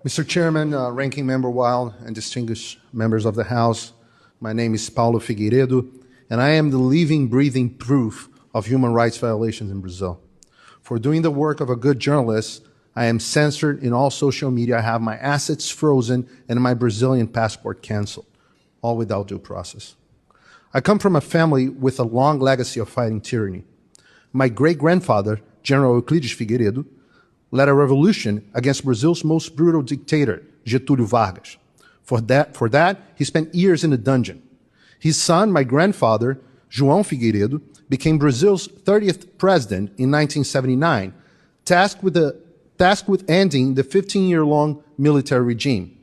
Mr. Chairman, Ranking Member Wild, and distinguished members of the House, my name is Paulo Figueiredo, and I am the living, breathing proof of human rights violations in Brazil. For doing the work of a good journalist, I am censored in all social media, I have my assets frozen, and my Brazilian passport canceled, all without due process. I come from a family with a long legacy of fighting tyranny. My great-grandfather, General Euclides Figueiredo, led a revolution against Brazil's most brutal dictator, Getúlio Vargas. For that, he spent years in a dungeon. His son, my grandfather, João Figueiredo, became Brazil's 30th president in 1979, tasked with ending the 15-year-long military regime.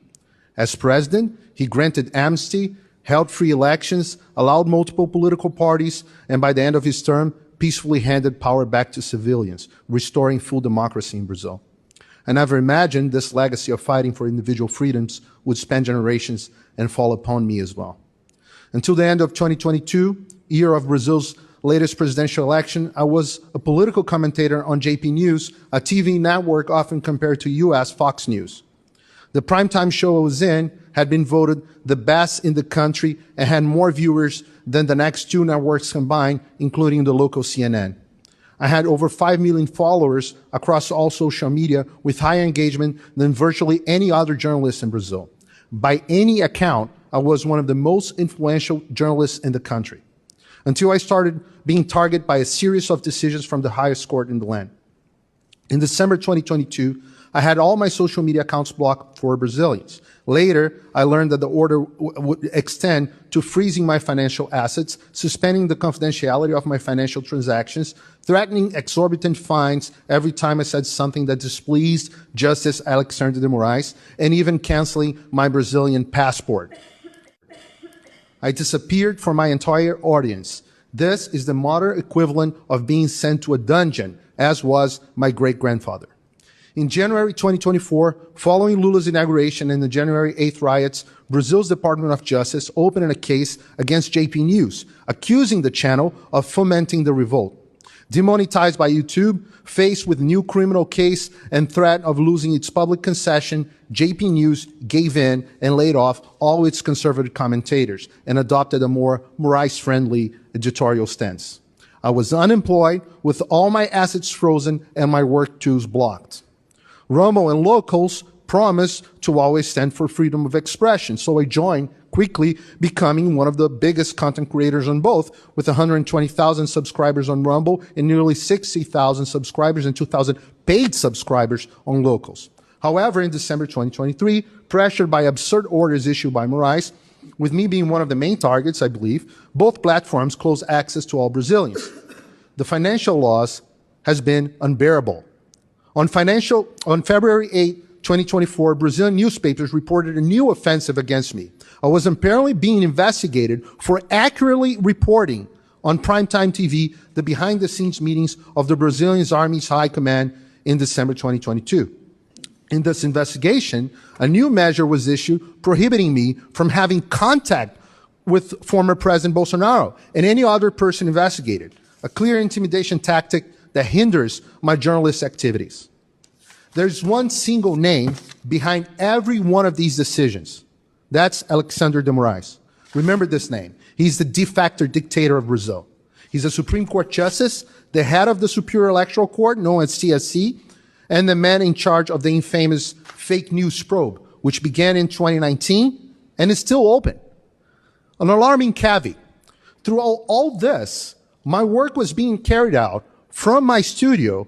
As president, he granted amnesty, held free elections, allowed multiple political parties, and by the end of his term, peacefully handed power back to civilians, restoring full democracy in Brazil. I never imagined this legacy of fighting for individual freedoms would span generations and fall upon me as well. Until the end of 2022, year of Brazil's latest presidential election, I was a political commentator on JP News, a TV network often compared to US Fox News. The primetime show I was in had been voted the best in the country and had more viewers than the next two networks combined, including the local CNN. I had over 5 million followers across all social media with higher engagement than virtually any other journalist in Brazil. By any account, I was one of the most influential journalists in the country, until I started being targeted by a series of decisions from the highest court in the land. In December 2022, I had all my social media accounts blocked for Brazilians. Later, I learned that the order would extend to freezing my financial assets, suspending the confidentiality of my financial transactions, threatening exorbitant fines every time I said something that displeased Justice Alexandre de Moraes, and even canceling my Brazilian passport. I disappeared from my entire audience. This is the modern equivalent of being sent to a dungeon, as was my great-grandfather. In January 2024, following Lula's inauguration and the January 8th riots, Brazil's Department of Justice opened a case against JP News, accusing the channel of fomenting the revolt. Demonetized by YouTube, faced with new criminal case and threat of losing its public concession, JP News gave in and laid off all its conservative commentators and adopted a more Moraes-friendly editorial stance. I was unemployed with all my assets frozen and my work tools blocked. Rumble and locals promised to always stand for freedom of expression, so I joined, quickly becoming one of the biggest content creators on both, with 120,000 subscribers on Rumble and nearly 60,000 subscribers and 2,000 paid subscribers on locals. However, in December 2023, pressured by absurd orders issued by Moraes, with me being one of the main targets, I believe, both platforms closed access to all Brazilians. The financial loss has been unbearable. On February 8, 2024, Brazilian newspapers reported a new offensive against me. I was apparently being investigated for accurately reporting on primetime TV the behind-the-scenes meetings of the Brazilian Army's High Command in December 2022. In this investigation, a new measure was issued prohibiting me from having contact with former President Bolsonaro and any other person investigated, a clear intimidation tactic that hinders my journalist activities. There's one single name behind every one of these decisions. That's Alexandre de Moraes. Remember this name. He's the de facto dictator of Brazil. He's a Supreme Court justice, the head of the Superior Electoral Court, known as CSC, and the man in charge of the infamous fake news probe, which began in 2019 and is still open. An alarming caveat. Through all this, my work was being carried out from my studio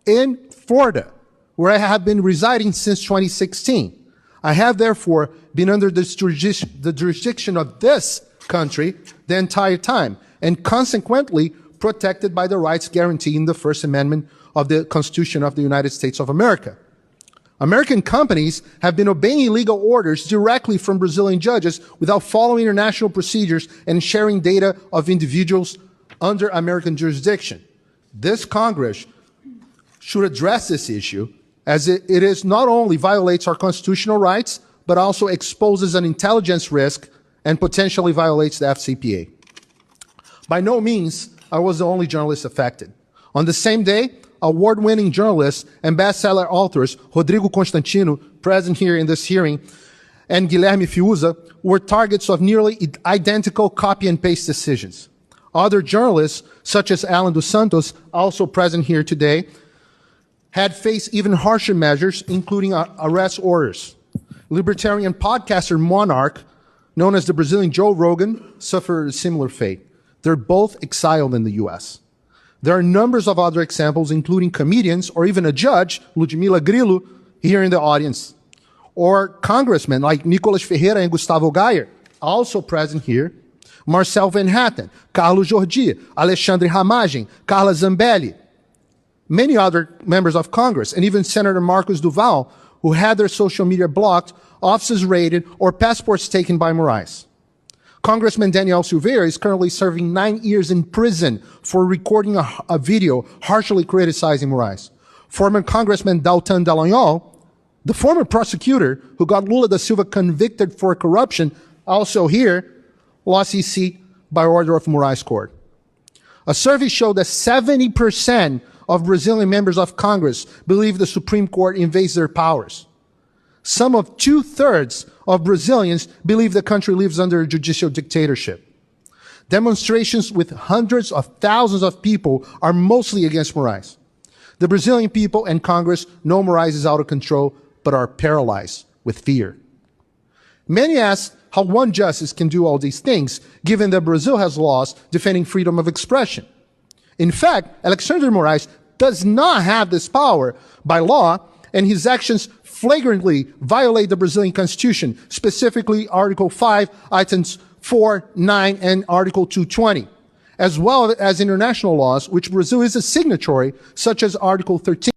in Florida, where I have been residing since 2016. I have therefore been under the jurisdiction of this country the entire time, and consequently protected by the rights guaranteed in the First Amendment of the Constitution of the United States of America. American companies have been obeying illegal orders directly from Brazilian judges without following international procedures and sharing data of individuals under American jurisdiction. This Congress should address this issue, as it is not only violates our constitutional rights, but also exposes an intelligence risk and potentially violates the FCPA. By no means I was the only journalist affected. On the same day, award-winning journalists and bestseller authors Rodrigo Constantino, present here in this hearing, and Guilherme Fiuza were targets of nearly identical copy and paste decisions. Other journalists, such as Alan dos Santos, also present here today, had faced even harsher measures, including arrest orders. Libertarian podcaster Monarch, known as the Brazilian Joe Rogan, suffered a similar fate. They're both exiled in the US. There are numbers of other examples, including comedians or even a judge, Ludmila Grillo, here in the audience, or congressmen like Nicolas Ferreira and Gustavo Gayer, also present here, Marcel Van Hatten, Carlos Jordi, Alexandre Ramagem, Carla Zambelli, many other members of Congress, and even Senator Marcos Duval, who had their social media blocked, offices raided, or passports taken by Moraes. Congressman Daniel Silveira is currently serving 9 years in prison for recording a video harshly criticizing Moraes. Former Congressman Dalton Dallagnol, the former prosecutor who got Lula da Silva convicted for corruption, also here, lost his seat by order of Moraes Court. A survey showed that 70% of Brazilian members of Congress believe the Supreme Court invades their powers. Some of 2/3 of Brazilians believe the country lives under a judicial dictatorship. Demonstrations with hundreds of thousands of people are mostly against Moraes. The Brazilian people and Congress know Moraes is out of control, but are paralyzed with fear. Many ask how one justice can do all these things, given that Brazil has laws defending freedom of expression. In fact, Alexandre Moraes does not have this power by law, and his actions flagrantly violate the Brazilian Constitution, specifically Article 5, items 4, 9, and Article 220, as well as international laws, which Brazil is a signatory, such as Article 13.